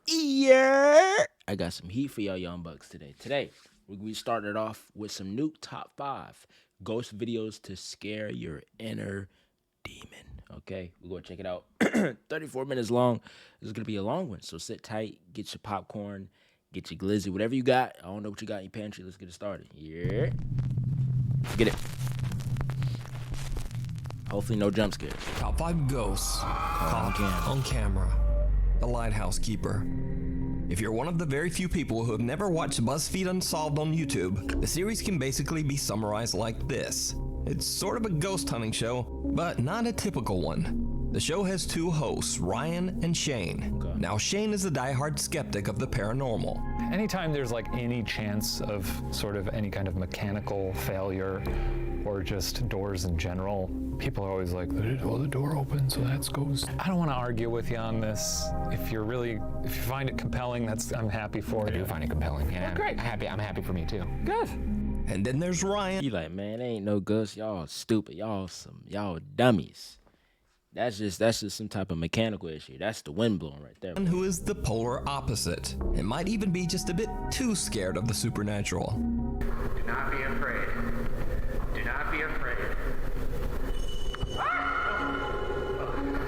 Yeah, I got some heat for y'all young bucks today. Today, we started off with some Nuke top 5 ghost videos to scare your inner demon. Okay, we're gonna check it out. 34 minutes long. This is gonna be a long one, so sit tight, get your popcorn, get your glizzy, whatever you got. I don't know what you got in your pantry. Let's get it started. Yeah, get it. Hopefully, no jump scares. Top 5 ghosts caught on camera. The Lighthouse Keeper. If you're one of the very few people who have never watched BuzzFeed Unsolved on YouTube, the series can basically be summarized like this. It's sort of a ghost hunting show, but not a typical one. The show has 2 hosts, Ryan and Shane. Okay. Now, Shane is a diehard skeptic of the paranormal. Anytime there's like any chance of sort of any kind of mechanical failure or just doors in general, people are always like, well, the door opened, so that's ghost. I don't want to argue with you on this. If you find it compelling, I'm happy for you. I do find it compelling. Yeah, great. I'm happy for me too. Good. And then there's Ryan. You like, man, ain't no ghosts. Y'all stupid. Y'all dummies. That's just some type of mechanical issue. That's the wind blowing right there. Who is the polar opposite and might even be just a bit too scared of the supernatural. Do not be afraid. Do not be afraid.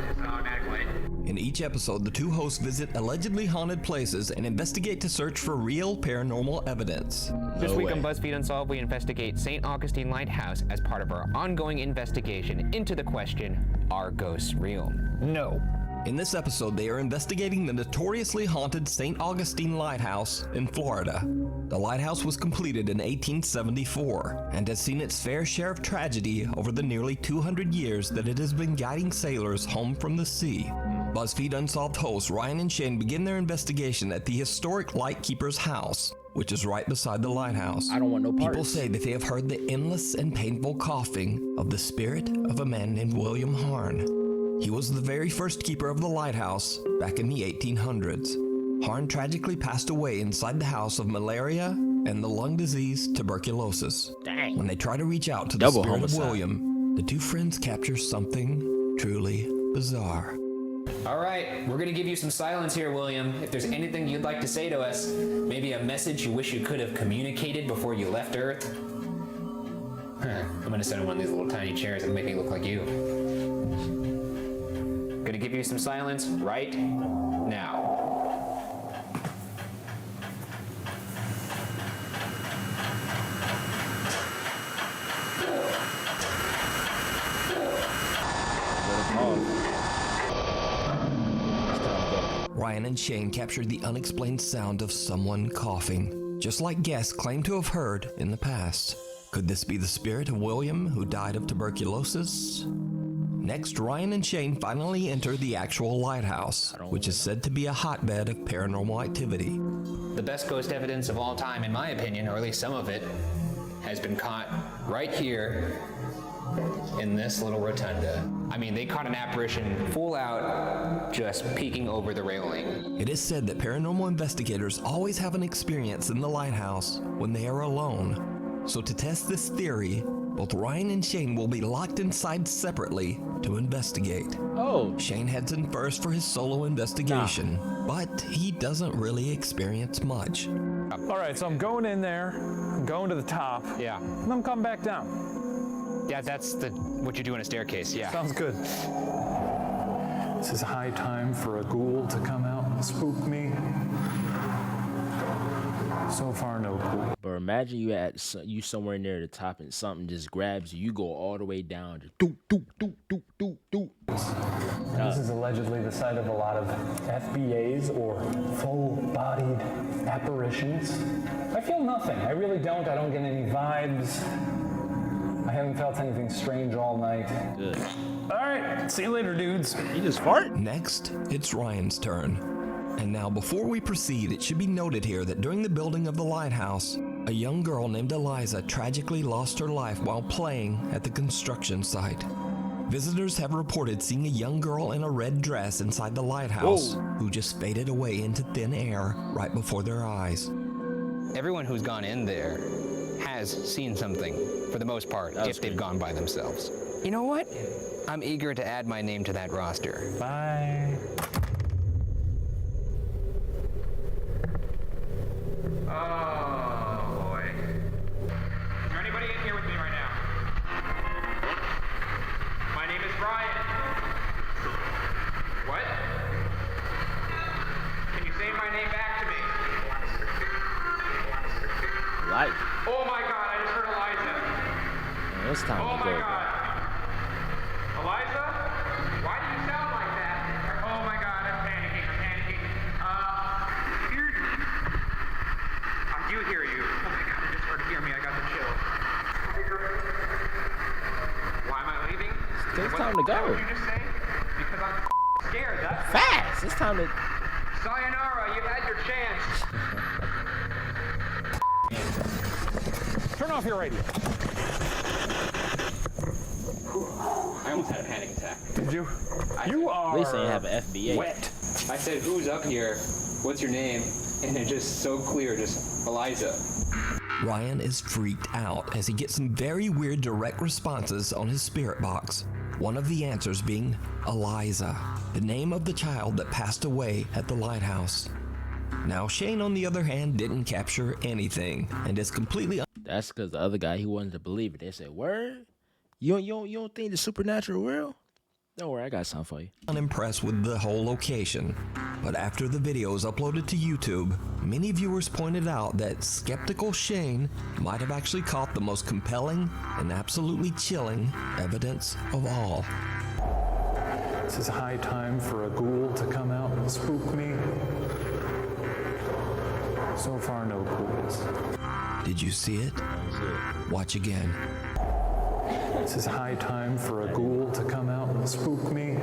It's an automatic light. In each episode, the 2 hosts visit allegedly haunted places and investigate to search for real paranormal evidence. This week way. on BuzzFeed Unsolved, we investigate St. Augustine Lighthouse as part of our ongoing investigation into the question, are ghosts real? No. In this episode, they are investigating the notoriously haunted St. Augustine Lighthouse in Florida. The lighthouse was completed in 1874 and has seen its fair share of tragedy over the nearly 200 years that it has been guiding sailors home from the sea. BuzzFeed Unsolved hosts Ryan and Shane begin their investigation at the historic Lightkeeper's house, which is right beside the lighthouse. I don't want no parts. People say that they have heard the endless and painful coughing of the spirit of a man named William Harn. He was the very first keeper of the lighthouse back in the 1800s. Harn tragically passed away inside the house of malaria and the lung disease tuberculosis. Dang. When they try to reach out to the Double spirit homicide. of William, the 2 friends capture something truly bizarre. All right, we're gonna give you some silence here, William. If there's anything you'd like to say to us, maybe a message you wish you could have communicated before you left Earth. I'm gonna sit on one of these little tiny chairs and make me look like you. Gonna give you some silence right now. Ryan and Shane captured the unexplained sound of someone coughing, just like guests claim to have heard in the past. Could this be the spirit of William, who died of tuberculosis? Next, Ryan and Shane finally enter the actual lighthouse, which is said to be a hotbed of paranormal activity. The best ghost evidence of all time, in my opinion, or at least some of it, has been caught right here in this little rotunda. I mean, they caught an apparition full out, just peeking over the railing. It is said that paranormal investigators always have an experience in the lighthouse when they are alone. So to test this theory, both Ryan and Shane will be locked inside separately to investigate. Oh. Shane heads in first for his solo investigation, but he doesn't really experience much. All right, so I'm going in there, I'm going to the top, Yeah. and I'm coming back down. Yeah, that's what you do in a staircase, yeah. Sounds good. This is high time for a ghoul to come out and spook me. So far, no ghoul. But imagine you somewhere near the top and something just grabs you. You go all the way down. Just doop, doop, doop, doop, doop, doop. This is allegedly the site of a lot of FBAs, or full-bodied apparitions. I feel nothing. I really don't. I don't get any vibes. I haven't felt anything strange all night. Good. All right, see you later, dudes. You just fart? Next, it's Ryan's turn. And now, before we proceed, it should be noted here that during the building of the lighthouse, a young girl named Eliza tragically lost her life while playing at the construction site. Visitors have reported seeing a young girl in a red dress inside the lighthouse who just faded away into thin air right before their eyes. Everyone who's gone in there has seen something, for the most part, if they've gone by themselves. You know what? I'm eager to add my name to that roster. Bye. Say my name back to me. Life. Oh my God, I just heard Eliza. Man, it's time Oh to my go. God. Eliza? Why do you sound like that? Oh my God, I'm panicking, here's... I do hear you. Oh my God, I just heard hear me. I got the chills. Why am I leaving? It's time to What go. did you just say? Because I'm scared, that's Fast. It's time to. Sayonara, you had your chance. Turn off your radio. I almost had a panic attack. Did you? You At least they are have an FBA. wet. I said, who's up here? What's your name? And it's just so clear, just Eliza. Ryan is freaked out as he gets some very weird direct responses on his spirit box. One of the answers being Eliza, the name of the child that passed away at the lighthouse. Now Shane, on the other hand, didn't capture anything and is completely That's because the other guy, he wanted to believe it. They said, "Word? You don't think the supernatural real? Don't worry, I got something for you." unimpressed with the whole location. But after the video was uploaded to YouTube, many viewers pointed out that skeptical Shane might have actually caught the most compelling and absolutely chilling evidence of all. This is high time for a ghoul to come out and spook me. So far, no ghouls. Did you see it? Watch again. This is high time for a ghoul to come out and spook me.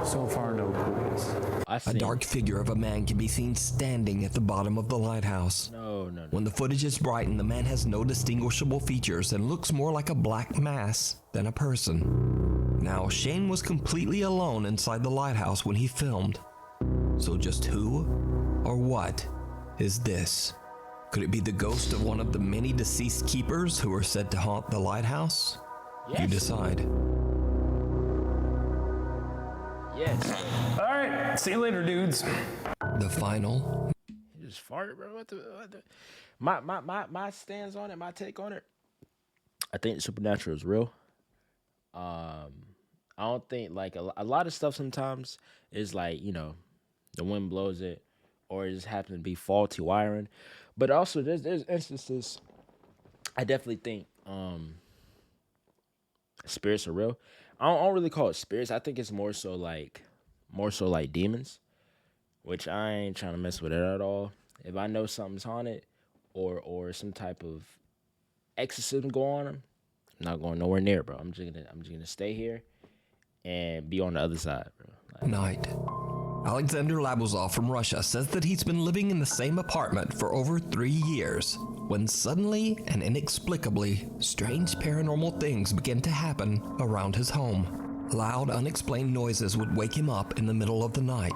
So far, no ghouls. I A seen. dark figure of a man can be seen standing at the bottom of the lighthouse. No. When the footage is brightened, the man has no distinguishable features and looks more like a black mass than a person. Now, Shane was completely alone inside the lighthouse when he filmed. So just who or what is this? Could it be the ghost of one of the many deceased keepers who are said to haunt the lighthouse? You Yes. decide. Yes. All right, see you later, dudes. The final You just farted, bro. What the? My stance on it, my take on it. I think the supernatural is real. I don't think like a lot of stuff sometimes is like, you know, the wind blows it, or it just happens to be faulty wiring. But also there's instances I definitely think spirits are real. I don't really call it spirits. I think it's more so like demons, which I ain't trying to mess with it at all. If I know something's haunted or some type of exorcism go on, I'm not going nowhere near, bro. I'm just gonna stay here and be on the other side, bro. Like, night. Alexander Labuzov from Russia says that he's been living in the same apartment for over 3 years when suddenly and inexplicably strange paranormal things began to happen around his home. Loud, unexplained noises would wake him up in the middle of the night.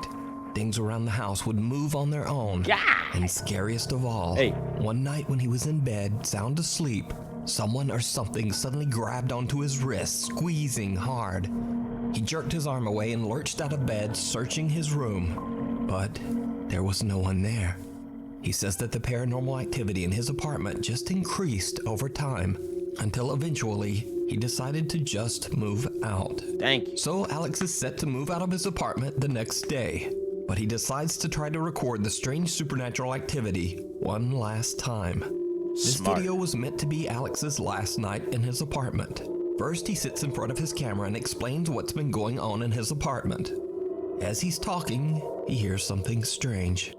Things around the house would move on their own. And scariest of all, Hey. one night when he was in bed, sound asleep, someone or something suddenly grabbed onto his wrist, squeezing hard. He jerked his arm away and lurched out of bed, searching his room. But there was no one there. He says that the paranormal activity in his apartment just increased over time, until eventually he decided to just move out. thank you. So Alex is set to move out of his apartment the next day, but he decides to try to record the strange supernatural activity one last time. This Smart. video was meant to be Alex's last night in his apartment. First, he sits in front of his camera and explains what's been going on in his apartment. As he's talking, he hears something strange.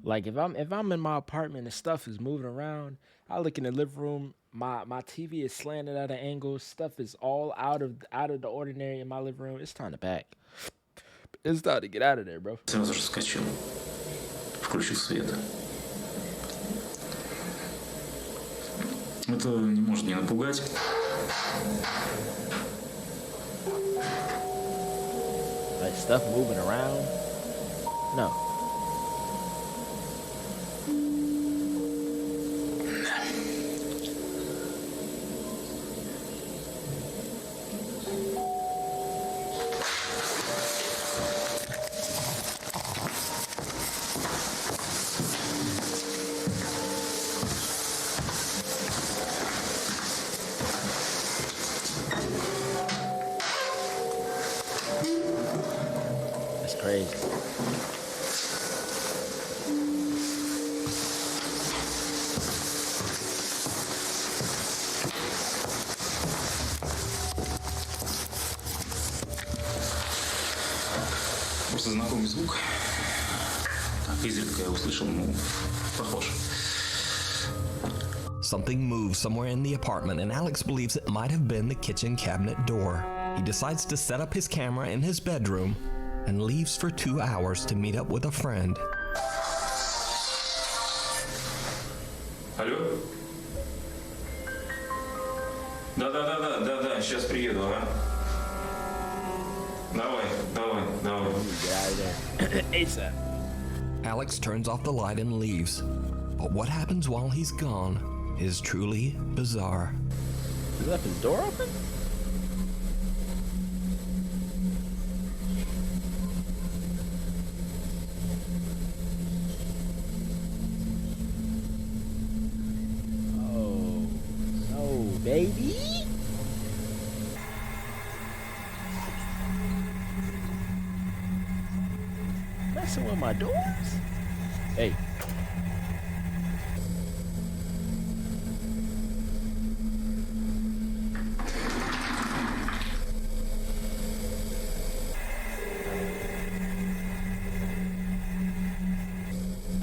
Like if I'm in my apartment and stuff is moving around, I look in the living room, my TV is slanted at an angle, stuff is all out of the ordinary in my living room. It's time to pack. It's time to get out of there, bro. Сразу же вскочил, включил свет. Это не может не напугать. Like stuff moving around. No. crazy. Просто знакомый звук. Так, изредка я услышал, ну, похож. Something moves somewhere in the apartment, and Alex believes it might have been the kitchen cabinet door. He decides to set up his camera in his bedroom and leaves for 2 hours to meet up with a friend. Алло? Да, сейчас приеду, ага. Давай. Get out of there. ASAP. Alex turns off the light and leaves. But what happens while he's gone is truly bizarre. He left his door open? Oh, no, baby. Messing with my doors? Hey.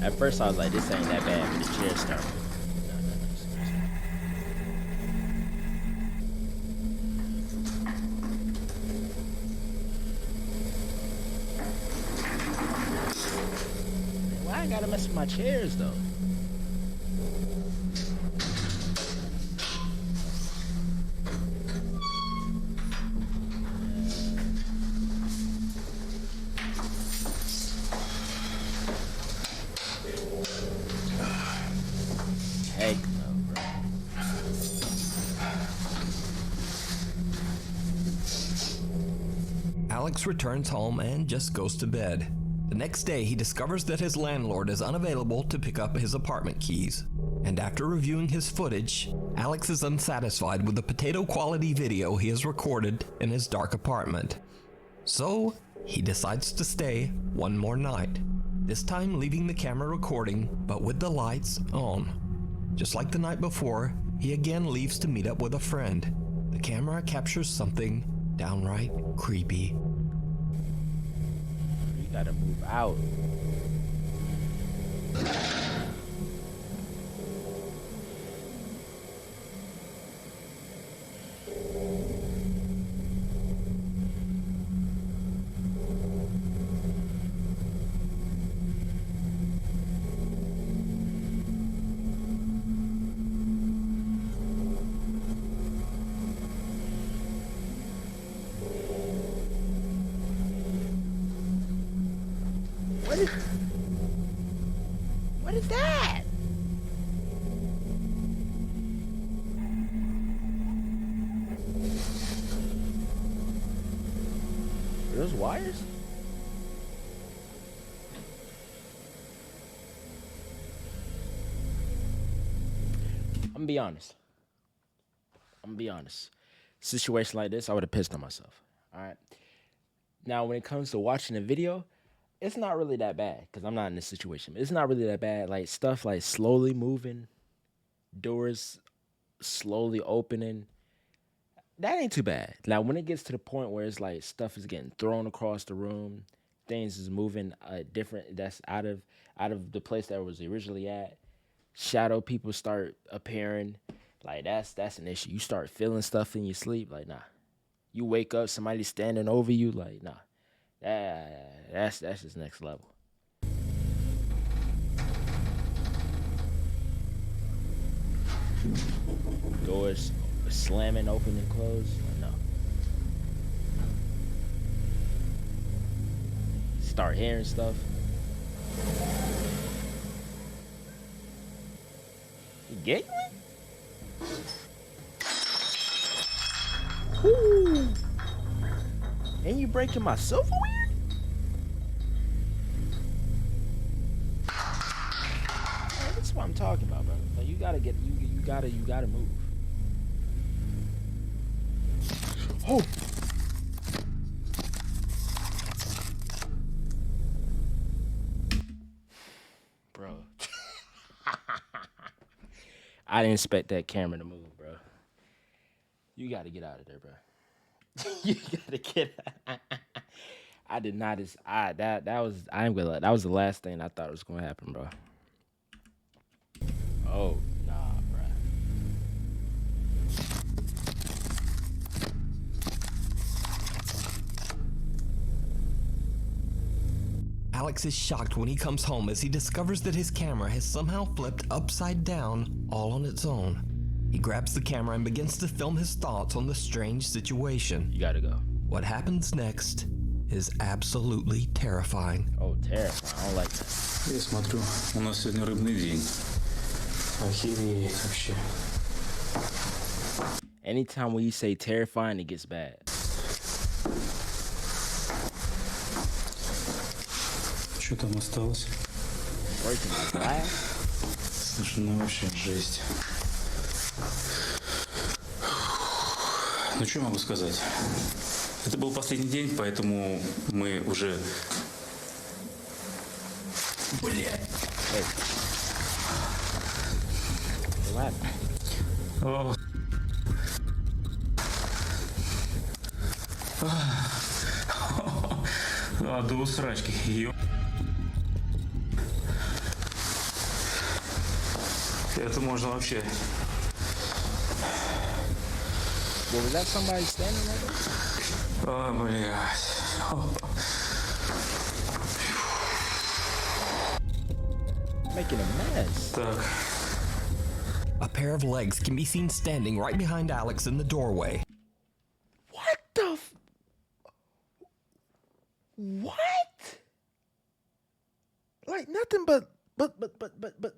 At first I was like, this ain't that bad, but the chair started. Why I gotta mess with my chairs though? Heck no, bro. Alex returns home and just goes to bed. The next day, he discovers that his landlord is unavailable to pick up his apartment keys. And after reviewing his footage, Alex is unsatisfied with the potato quality video he has recorded in his dark apartment. So, he decides to stay one more night, this time leaving the camera recording, but with the lights on. Just like the night before, he again leaves to meet up with a friend. The camera captures something downright creepy. You gotta move out. What is that? Are those wires? I'm gonna be honest. Situation like this, I would have pissed on myself. All right. Now, when it comes to watching a video, it's not really that bad because I'm not in this situation. It's not really that bad. Like stuff like slowly moving, doors slowly opening, that ain't too bad. Now, when it gets to the point where it's like stuff is getting thrown across the room, things is moving different, that's out of the place that it was originally at. Shadow people start appearing. Like that's an issue. You start feeling stuff in your sleep. Like, nah. You wake up, somebody standing over you. Like, nah. That's just next level. Doors slamming open and closed. No. Start hearing stuff. You get you? Ooh. And you breaking my silverware? Man, this is what I'm talking about, bro. Like, you gotta move. Oh. I didn't expect that camera to move, bro. You got to get out of there, bro. You got to get out. I did not. That was. I ain't gonna lie. That was the last thing I thought was gonna happen, bro. Oh nah, bro. Alex is shocked when he comes home as he discovers that his camera has somehow flipped upside down all on its own. He grabs the camera and begins to film his thoughts on the strange situation. You gotta go. What happens next is absolutely terrifying. Oh, terrifying. I don't like that. Я смотрю, у нас сегодня рыбный день. Охереть вообще. Anytime when you say terrifying, it gets bad. Что там осталось? Breaking the glass? Слушай, ну вообще жесть. Ну что могу сказать? Это был последний день, поэтому мы уже... Блядь. Hey. What? О. А, до усрачки. Ё... Это можно вообще... Well, was that somebody standing right there? О, блядь. Making a mess. Так. A pair of legs can be seen standing right behind Alex in the doorway. What the What? Like nothing but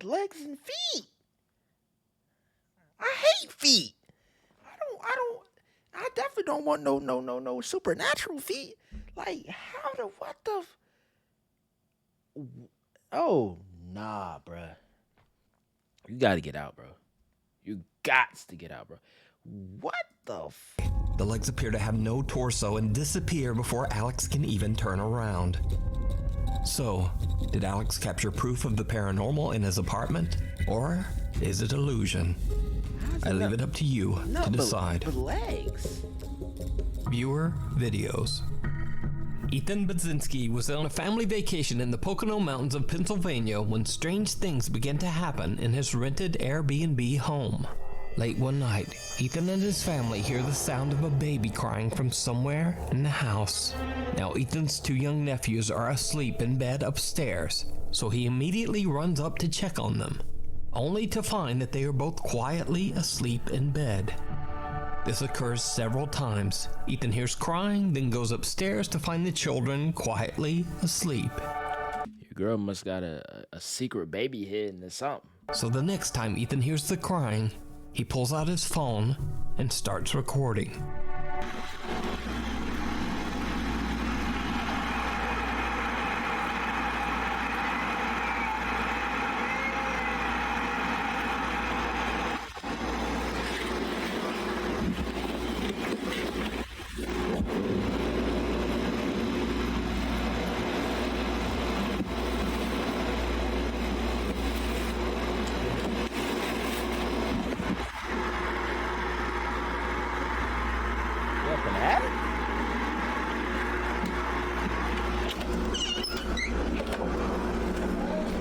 legs and feet. I hate feet. I definitely don't want no supernatural feet. Like what the Oh, nah, bruh. You gotta get out, bro. You gots to get out, bro. What the The legs appear to have no torso and disappear before Alex can even turn around. So, did Alex capture proof of the paranormal in his apartment? Or is it illusion? I leave it up to you to decide. But legs. Viewer videos. Ethan Budzinski was on a family vacation in the Pocono Mountains of Pennsylvania when strange things began to happen in his rented Airbnb home. Late one night, Ethan and his family hear the sound of a baby crying from somewhere in the house. Now, Ethan's two young nephews are asleep in bed upstairs, so he immediately runs up to check on them, only to find that they are both quietly asleep in bed. This occurs several times. Ethan hears crying, then goes upstairs to find the children quietly asleep. Your girl must got a secret baby hidden or something. So the next time Ethan hears the crying, he pulls out his phone and starts recording.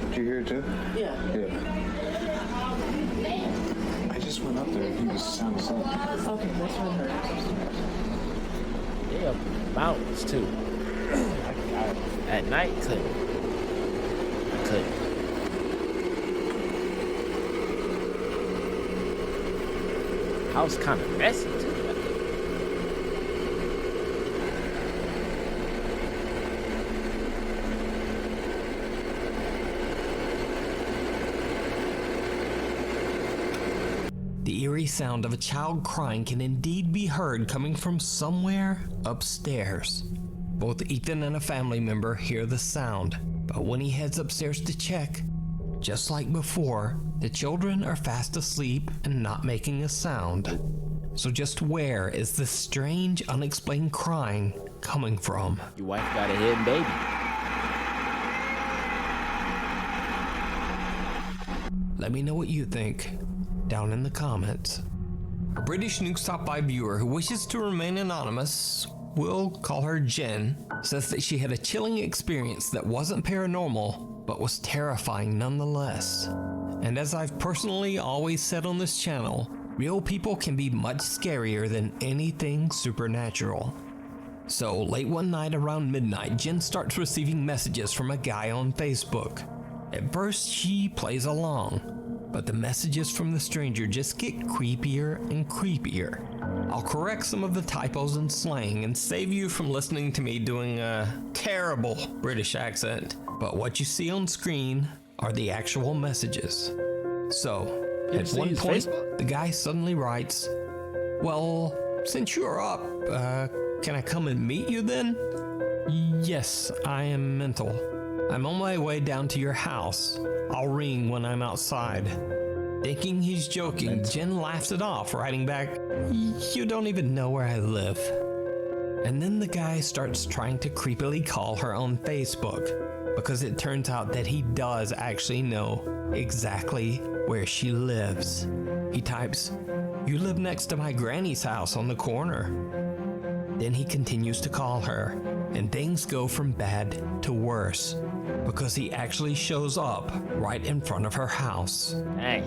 Did you hear it too? Yeah. I just went up there and he was sound asleep. Okay, that's what I heard. Yeah, mountains too. At night, couldn't. House kind of messy too. The eerie sound of a child crying can indeed be heard coming from somewhere upstairs. Both Ethan and a family member hear the sound, but when he heads upstairs to check, just like before, the children are fast asleep and not making a sound. So just where is this strange, unexplained crying coming from? Your wife got a hidden baby. Let me know what you think down in the comments. A British Nukes Top 5 viewer who wishes to remain anonymous, we'll call her Jen, says that she had a chilling experience that wasn't paranormal, but was terrifying nonetheless. And as I've personally always said on this channel, real people can be much scarier than anything supernatural. So late one night around midnight, Jen starts receiving messages from a guy on Facebook. At first she plays along, but the messages from the stranger just get creepier and creepier. I'll correct some of the typos and slang and save you from listening to me doing a terrible British accent, but what you see on screen are the actual messages. So, at one point, the guy suddenly writes, "Well, since you're up, can I come and meet you then?" "Yes, I am mental. I'm on my way down to your house. I'll ring when I'm outside." Thinking he's joking, Jen laughs it off, writing back, "You don't even know where I live." And then the guy starts trying to creepily call her on Facebook, because it turns out that he does actually know exactly where she lives. He types, "You live next to my granny's house on the corner." Then he continues to call her, and things go from bad to worse, because he actually shows up right in front of her house. Dang.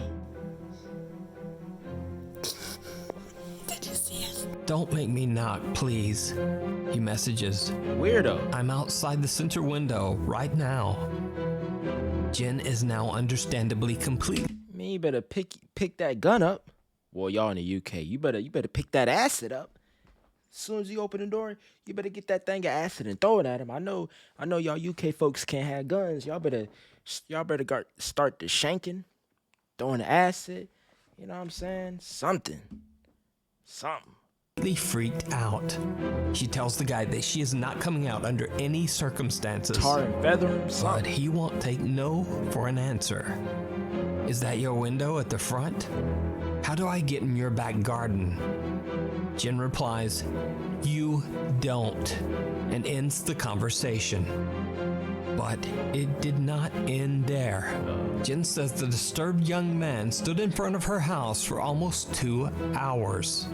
Did you see it? "Don't make me knock, please," he messages. Weirdo. "I'm outside the center window right now." Jen is now understandably complete. Man, you better pick that gun up. Well, y'all in the UK, you better pick that acid up. As soon as you open the door, you better get that thing of acid and throw it at him. I know y'all UK folks can't have guns. Y'all better start the shanking, throwing the acid. You know what I'm saying? Something. Freaked out. She tells the guy that she is not coming out under any circumstances. Tar and feather him, But something. he won't take no for an answer. "Is that your window at the front? How do I get in your back garden?" Jen replies, "You don't," and ends the conversation. But it did not end there. Jen says the disturbed young man stood in front of her house for almost 2 hours.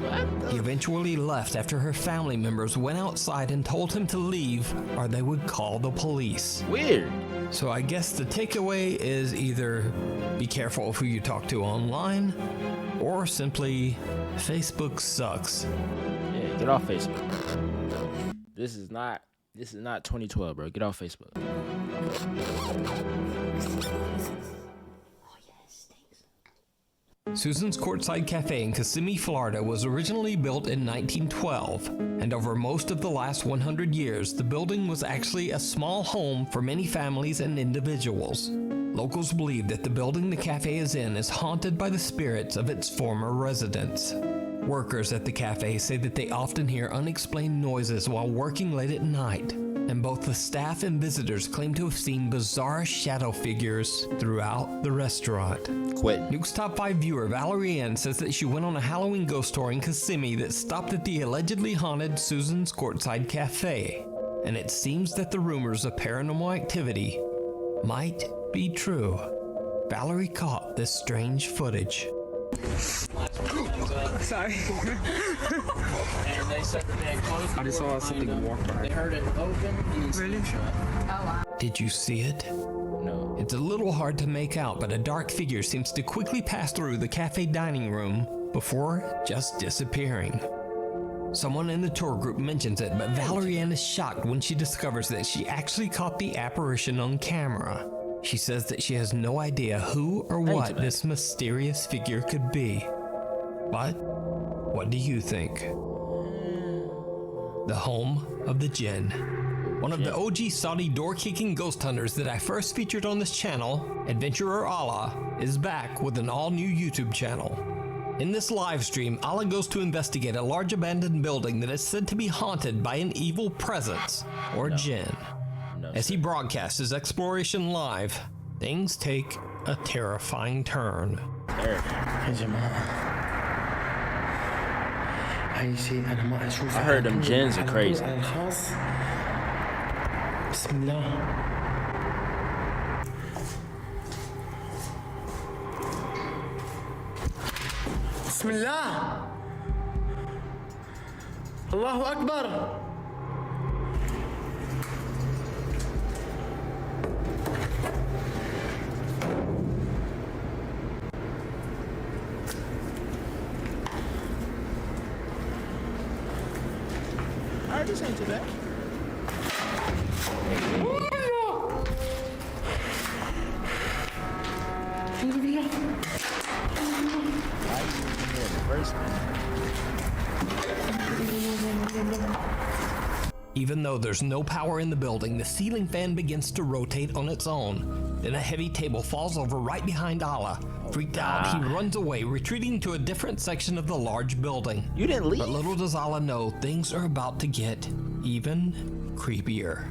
He eventually left after her family members went outside and told him to leave or they would call the police. Weird. So I guess the takeaway is either be careful of who you talk to online, or simply Facebook sucks. Yeah, get off Facebook. This is not 2012, bro. Get off Facebook. Susan's Courtside Cafe in Kissimmee, Florida was originally built in 1912, and over most of the last 100 years, the building was actually a small home for many families and individuals. Locals believe that the building the cafe is in is haunted by the spirits of its former residents. Workers at the cafe say that they often hear unexplained noises while working late at night, and both the staff and visitors claim to have seen bizarre shadow figures throughout the restaurant. Quit. Nukes Top 5 viewer 𝑨-𝑳𝑰𝑗𝑛 says that she went on a Halloween ghost tour in Kissimmee that stopped at the allegedly haunted Susan's Courtside Cafe, and it seems that the rumors of paranormal activity might be true. Valerie caught this strange footage. Sorry. And they said that they had closed. I just saw something walk by. They heard it open. Really? Oh, wow. Did you see it? No. It's a little hard to make out, but a dark figure seems to quickly pass through the cafe dining room before just disappearing. Someone in the tour group mentions it, but 𝑨-𝑚 is shocked when she discovers that she actually caught the apparition on camera. She says that she has no idea who or what this mysterious figure could be. But what do you think? The home of the Jinn. One of the OG Saudi door-kicking ghost hunters that I first featured on this channel, Adventurer Allah, is back with an all-new YouTube channel. In this live stream, Allah goes to investigate a large abandoned building that is said to be haunted by an evil presence, or Jinn. As he broadcasts his exploration live, things take a terrifying turn. I heard them jinns are crazy. بسم الله. الله أكبر. Alright, this ain't too bad. Even though there's no power in the building, the ceiling fan begins to rotate on its own. Then a heavy table falls over right behind Allah. Freaked out, he runs away, retreating to a different section of the large building. You didn't leave? But little does Allah know, things are about to get even creepier.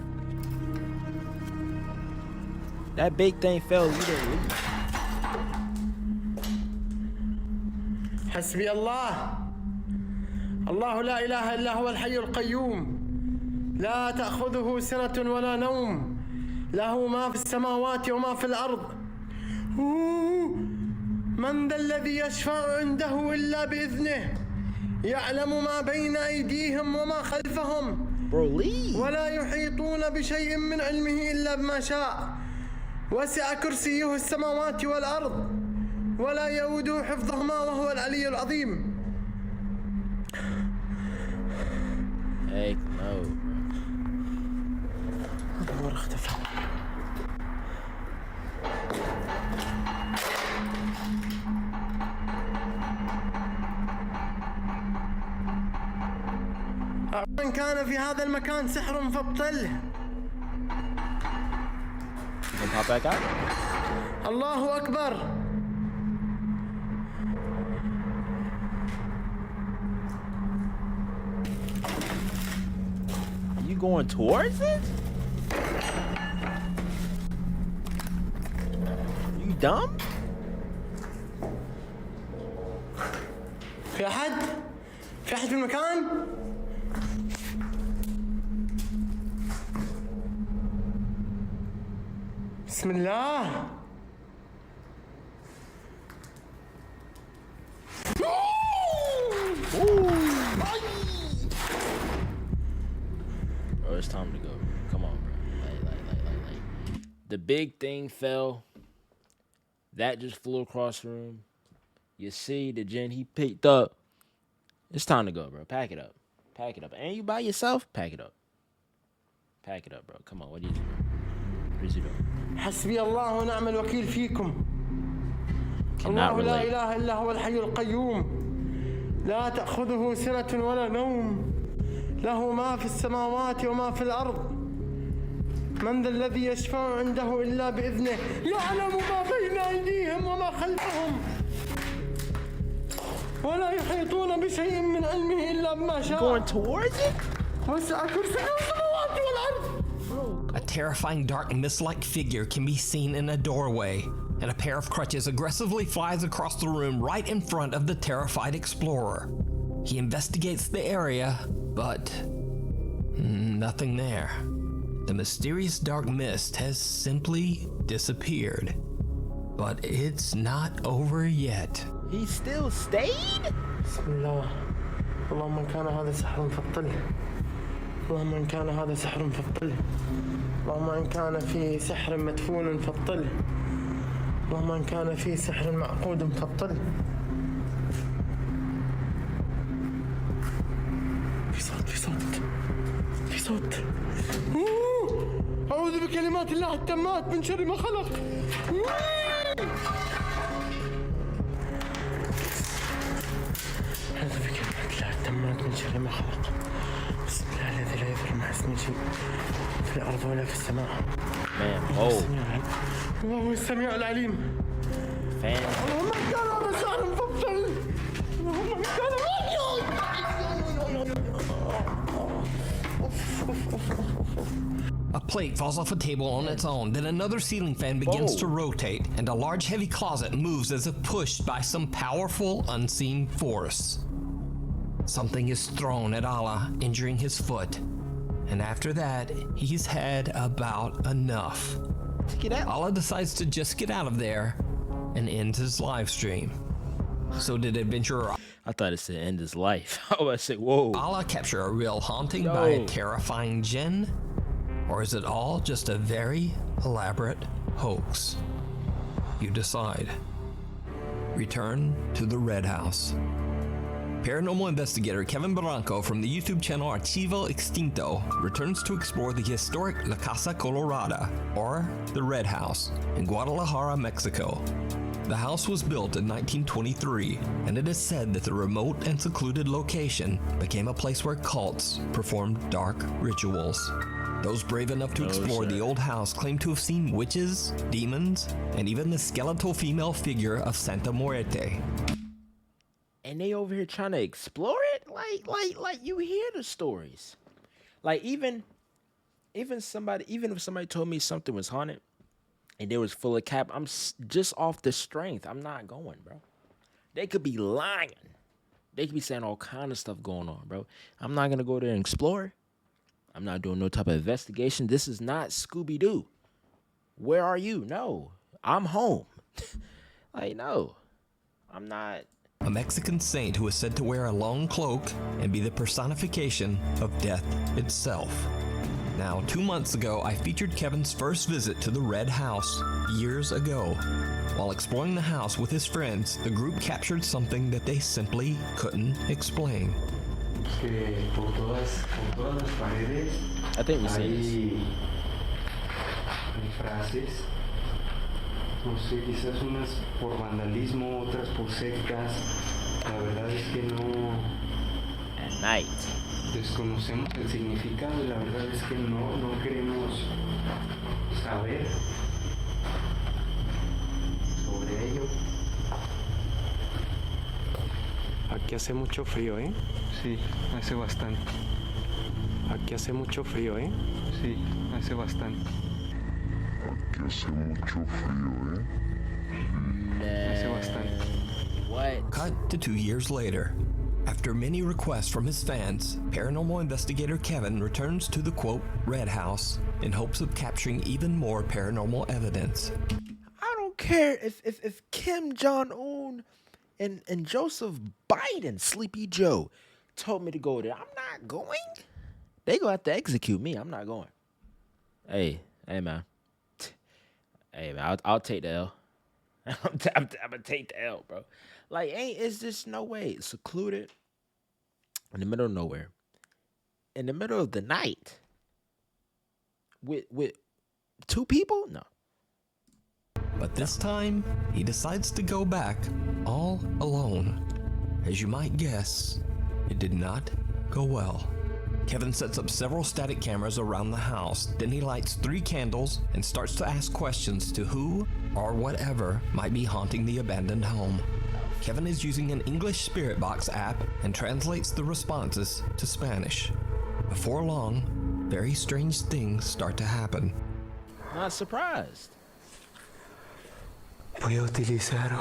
That big thing fell, you didn't leave. حسبي الله. الله لا إله إلا هو الحي القيوم. لا تأخذه سنة ولا نوم. له ما في السماوات وما في الأرض. من ذا الذي يشفع عنده إلا بإذنه. يعلم ما بين أيديهم وما خلفهم. ولا يحيطون بشيء من علمه إلا بما شاء. وسع كرسيه السماوات والأرض. ولا يؤوده حفظهما وهو العلي العظيم. Heck no. النور اختفى. من كان في هذا المكان سحر فابطله. الله أكبر. You going towards it? You dumb? في أحد؟ في أحد في المكان؟ بسم الله. Bro, it's time to go. Come on, bro. Like. The big thing fell. That just flew across the room. You see the gen he picked up. It's time to go, bro. Pack it up. Pack it up. And you by yourself? Pack it up. Pack it up, bro. Come on, what do you do? What is he doing? حسبي الله ونعم الوكيل فيكم. الله لا إله إلا هو الحي القيوم. لا تأخذه سنة ولا نوم. له ما في السماوات وما في الأرض. من ذا الذي يشفع عنده إلا بإذنه. يعلم ما بين أيديهم وما خلفهم. ولا يحيطون بشيء من علمه إلا بما شاء. Going towards it? وسع كرسيه السماوات والأرض. A terrifying dark mist-like figure can be seen in a doorway, and a pair of crutches aggressively flies across the room right in front of the terrified explorer. He investigates the area, but nothing there. The mysterious dark mist has simply disappeared. But it's not over yet. He still stayed? بسم الله. اللهم إن كان هذا سحر فابطله. اللهم إن كان هذا سحر فابطله. اللهم إن كان في سحر مدفون فابطله. اللهم إن كان في سحر معقود فابطله. في صوت. أعوذ بكلمات الله التامات من شر ما خلق. أعوذ بكلمات الله التامات من شر ما خلق. بسم الله الذي لا يضر مع اسمه شيء في الأرض ولا في السماء. الله السميع العليم. اللهم إن كان هذا سحر فابطل. اللهم إن كان A plate falls off a table on its own, then another ceiling fan begins to rotate, and a large heavy closet moves as if pushed by some powerful unseen force. Something is thrown at Allah, injuring his foot, and after that, he's had about enough. Get out. Allah decides to just get out of there and ends his live stream. So did adventurer I thought it said end his life. I was say, whoa. Allah capture a real haunting by a terrifying djinn? Or is it all just a very elaborate hoax? You decide. Return to the Red House. Paranormal investigator Kevin Barranco from the YouTube channel 𝑨-𝑳𝑰𝑙𝑉𝑚 returns to explore the historic La Casa Colorada, or the Red House, in Guadalajara, Mexico. The house was built in 1923, and it is said that the remote and secluded location became a place where cults performed dark rituals. Those brave enough to explore the old house claim to have seen witches, demons, and even the skeletal female figure of Santa Muerte. And they over here trying to explore it? Like you hear the stories. Like even if somebody told me something was haunted and they was full of cap, I'm just off the strength. I'm not going, bro. They could be lying. They could be saying all kind of stuff going on, bro. I'm not gonna go there and explore. I'm not doing no type of investigation. This is not Scooby-Doo. Where are you? No, I'm home. Like, no, I'm not. A Mexican saint who is said to wear a long cloak and be the personification of death itself. Now, 2 months ago, I featured Kevin's first visit to the Red House years ago. While exploring the house with his friends, the group captured something that they simply couldn't explain. I think we see this. Hay frases, no sé, quizás unas por vandalismo, otras por sectas. La verdad es que no. At night. Desconocemos el significado y la verdad es que no queremos saber sobre ello. Aquí hace mucho frío, ¿eh? Sí, hace bastante. Aquí hace mucho frío, ¿eh? Sí, hace bastante. Aquí hace mucho frío, ¿eh? Hace bastante. What? Cut to 2 years later. After many requests from his fans, paranormal investigator Kevin returns to the quote Red House in hopes of capturing even more paranormal evidence. I don't care if Kim Jong-un and Joseph Biden, Sleepy Joe, told me to go there. I'm not going. They gonna have to execute me. I'm not going. Hey, man. Hey, man, I'll take the L. I'm gonna take the L, bro. Like, is this no way? It's secluded in the middle of nowhere, in the middle of the night, with 2 people? No. But this time, he decides to go back all alone. As you might guess, it did not go well. Kevin sets up several static cameras around the house, then he lights 3 candles and starts to ask questions to who or whatever might be haunting the abandoned home. Kevin is using an English spirit box app and translates the responses to Spanish. Before long, very strange things start to happen. Not surprised. Voy a utilizar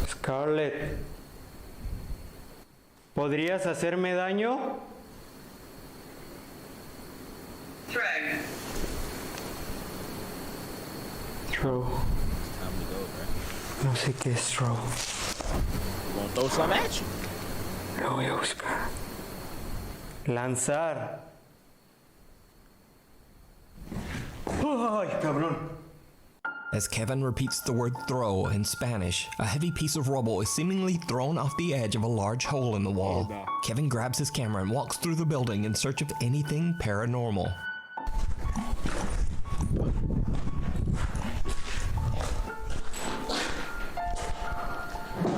Scarlett, ¿podrías hacerme daño? Throw. Time to go, bro. No sé qué es throw. I'm gonna throw something at you. Lo voy a buscar. Lanzar. ¡Ay, cabrón! As Kevin repeats the word throw in Spanish, a heavy piece of rubble is seemingly thrown off the edge of a large hole in the wall. Kevin grabs his camera and walks through the building in search of anything paranormal.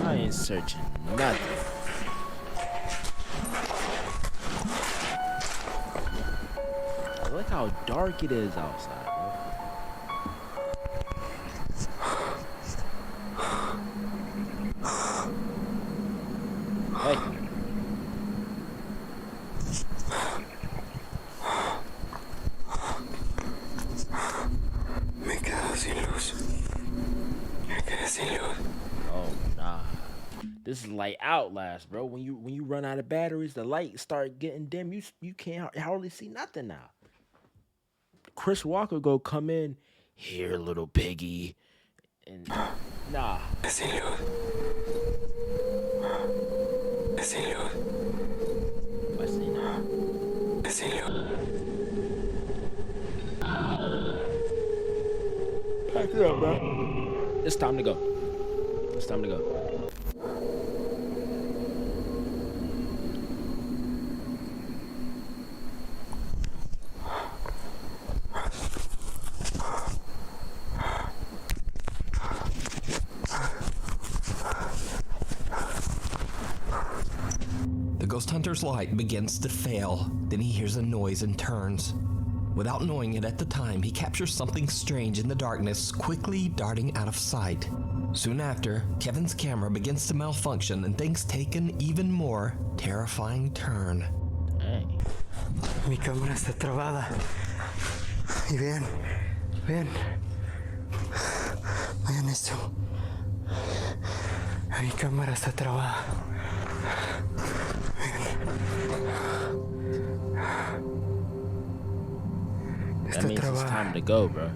I ain't searching nothing. Look how dark it is outside, bro. Hey. Me quedo sin luz. This is like Outlast, bro. When you run out of batteries, the light start getting dim. You can't hardly see nothing now. Chris Walker go come in here, little piggy, and nah. Sin luz. Sin luz. I see now. Sin luz. Pack it up, bro. It's time to go. It's time to go. The ghost hunter's light begins to fail. Then he hears a noise and turns. Without knowing it at the time, he captures something strange in the darkness, quickly darting out of sight. Soon after, Kevin's camera begins to malfunction and things take an even more terrifying turn. Dang. Mi cámara está trabada. Y vean. Vean esto. Mi cámara está trabada. That means it's time to go, bro.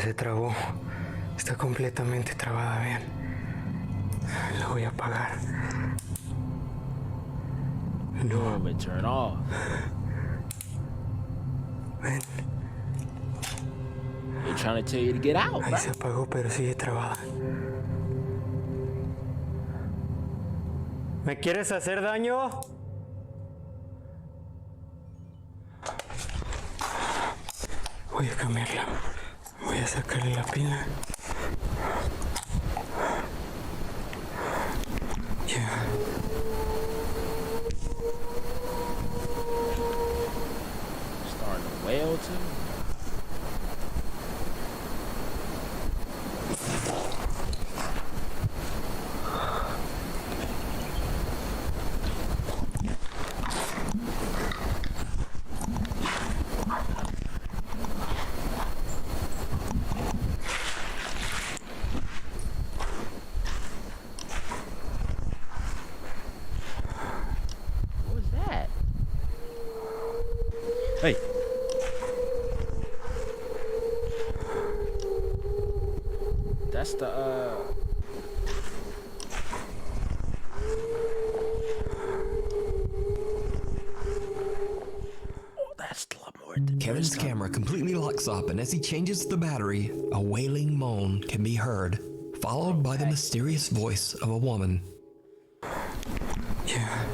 Se trabó. Está completamente trabada, vean. La voy a apagar. No, but turn off. Ven. They're trying to tell you to get out, Ahí bro. se apagó, pero sigue trabada. ¿Me quieres hacer daño? Voy a cambiarla. Voy a sacarle la pila. Ya. Starting to wail too. Hey. That's the that's a lot more. Kevin's camera completely locks up, and as he changes the battery, a wailing moan can be heard, followed by the mysterious voice of a woman. Yeah.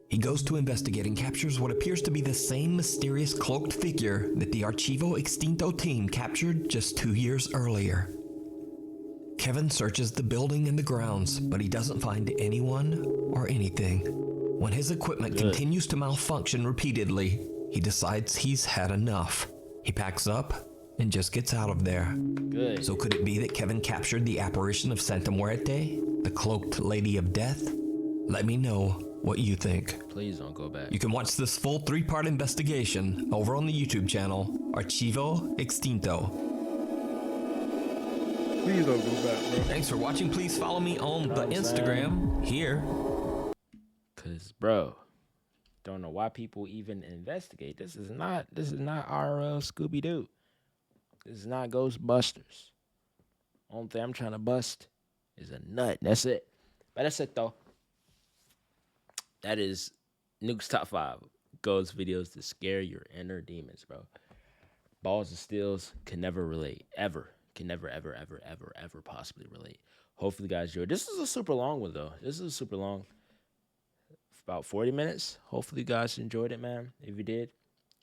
He goes to investigate and captures what appears to be the same mysterious cloaked figure that the 𝑣𝑗𝑉𝑜 team captured just 2 years earlier. Kevin searches the building and the grounds, but he doesn't find anyone or anything. When his equipment continues to malfunction repeatedly, he decides he's had enough. He packs up and just gets out of there. Good. So could it be that Kevin captured the apparition of Santa Muerte, the cloaked lady of death? Let me know what you think. Please don't go back. You can watch this full 3-part investigation over on the YouTube channel, 𝑨-𝑳𝑰𝑚. Please don't go back, bro. Thanks for watching. Please follow me on the Instagram here. Cause bro, don't know why people even investigate. This is not RL Scooby Doo. This is not Ghostbusters. Only thing I'm trying to bust is a nut. That's it. But that's it though. That is Nukes Top 5 ghost videos to scare your inner demons, bro. Balls and Steels can never relate. Ever. Can never, ever, ever, ever, ever possibly relate. Hopefully, you guys enjoyed. This is a super long one, though. This is super long. About 40 minutes. Hopefully, you guys enjoyed it, man. If you did,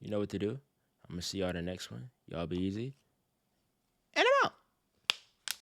you know what to do. I'm going to see y'all in the next one. Y'all be easy.